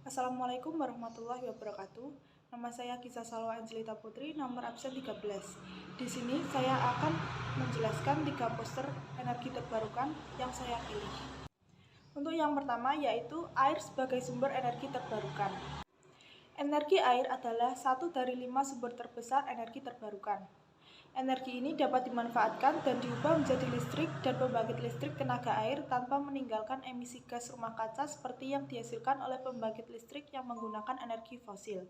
Assalamualaikum warahmatullahi wabarakatuh. Nama saya Kisah Salwa Angelita Putri, nomor absen 13. Di sini saya akan menjelaskan 3 poster energi terbarukan yang saya pilih. Untuk yang pertama yaitu air sebagai sumber energi terbarukan. Energi air adalah satu dari 5 sumber terbesar energi terbarukan. Energi ini dapat dimanfaatkan dan diubah menjadi listrik dan pembangkit listrik tenaga air tanpa meninggalkan emisi gas rumah kaca seperti yang dihasilkan oleh pembangkit listrik yang menggunakan energi fosil.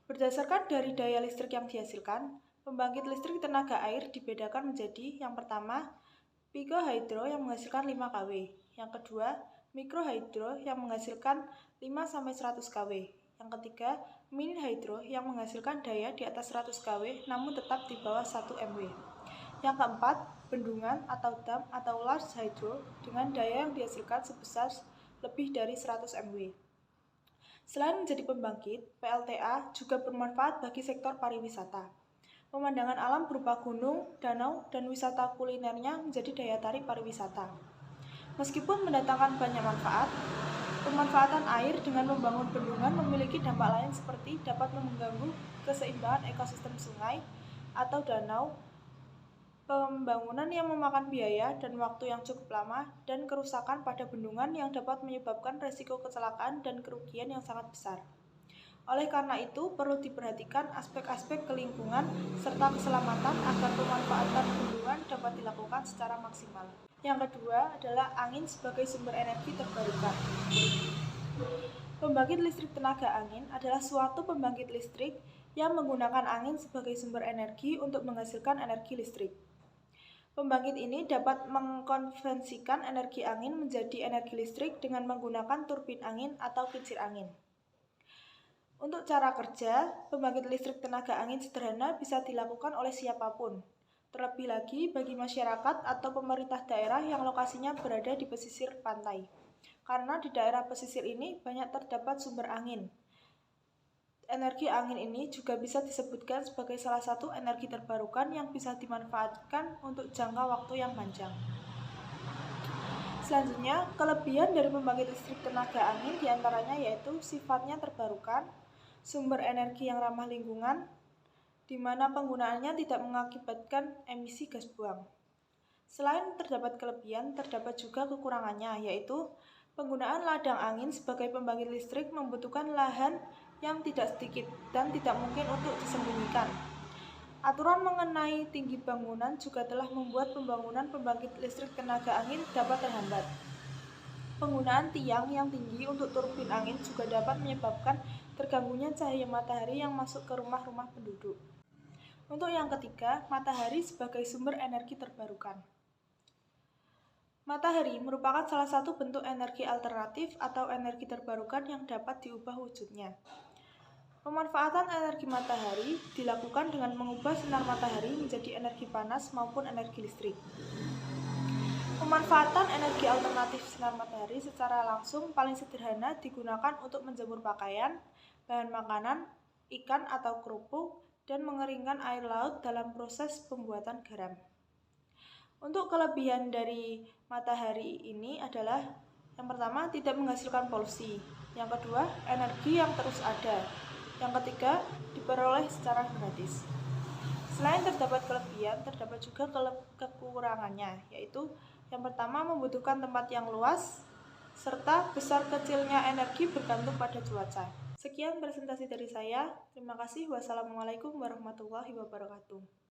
Berdasarkan dari daya listrik yang dihasilkan, pembangkit listrik tenaga air dibedakan menjadi yang pertama, picohydro yang menghasilkan 5 kW, yang kedua, mikrohydro yang menghasilkan 5-100 kW, yang ketiga, mini hydro yang menghasilkan daya di atas 100 kW namun tetap di bawah 1 MW. Yang keempat, bendungan atau dam atau large hydro dengan daya yang dihasilkan sebesar lebih dari 100 MW. Selain menjadi pembangkit, PLTA juga bermanfaat bagi sektor pariwisata. Pemandangan alam berupa gunung, danau, dan wisata kulinernya menjadi daya tarik pariwisata. Meskipun mendatangkan banyak manfaat, pemanfaatan air dengan membangun bendungan memiliki dampak lain seperti dapat mengganggu keseimbangan ekosistem sungai atau danau, pembangunan yang memakan biaya dan waktu yang cukup lama, dan kerusakan pada bendungan yang dapat menyebabkan resiko kecelakaan dan kerugian yang sangat besar. Oleh karena itu, perlu diperhatikan aspek-aspek kelingkungan serta keselamatan agar pemanfaatan bendungan dapat dilakukan secara maksimal. Yang kedua adalah angin sebagai sumber energi terbarukan. Pembangkit listrik tenaga angin adalah suatu pembangkit listrik yang menggunakan angin sebagai sumber energi untuk menghasilkan energi listrik. Pembangkit ini dapat mengkonversikan energi angin menjadi energi listrik dengan menggunakan turbin angin atau kincir angin. Untuk cara kerja, pembangkit listrik tenaga angin sederhana bisa dilakukan oleh siapapun. Terlebih lagi bagi masyarakat atau pemerintah daerah yang lokasinya berada di pesisir pantai. Karena di daerah pesisir ini banyak terdapat sumber angin. Energi angin ini juga bisa disebutkan sebagai salah satu energi terbarukan yang bisa dimanfaatkan untuk jangka waktu yang panjang. Selanjutnya, kelebihan dari pembangkit listrik tenaga angin diantaranya yaitu sifatnya terbarukan, sumber energi yang ramah lingkungan, di mana penggunaannya tidak mengakibatkan emisi gas buang. Selain terdapat kelebihan, terdapat juga kekurangannya, yaitu penggunaan ladang angin sebagai pembangkit listrik membutuhkan lahan yang tidak sedikit dan tidak mungkin untuk disembunyikan. Aturan mengenai tinggi bangunan juga telah membuat pembangunan pembangkit listrik tenaga angin dapat terhambat. Penggunaan tiang yang tinggi untuk turbin angin juga dapat menyebabkan terganggunya cahaya matahari yang masuk ke rumah-rumah penduduk. Untuk yang ketiga, matahari sebagai sumber energi terbarukan. Matahari merupakan salah satu bentuk energi alternatif atau energi terbarukan yang dapat diubah wujudnya. Pemanfaatan energi matahari dilakukan dengan mengubah sinar matahari menjadi energi panas maupun energi listrik. Pemanfaatan energi alternatif sinar matahari secara langsung paling sederhana digunakan untuk menjemur pakaian, bahan makanan, ikan atau kerupuk, dan mengeringkan air laut dalam proses pembuatan garam. Untuk kelebihan dari matahari ini adalah yang pertama, tidak menghasilkan polusi. Yang kedua, energi yang terus ada. Yang ketiga, diperoleh secara gratis. Selain terdapat kelebihan, terdapat juga kekurangannya, yaitu yang pertama membutuhkan tempat yang luas, serta besar kecilnya energi bergantung pada cuaca. Sekian presentasi dari saya. Terima kasih. Wassalamualaikum warahmatullahi wabarakatuh.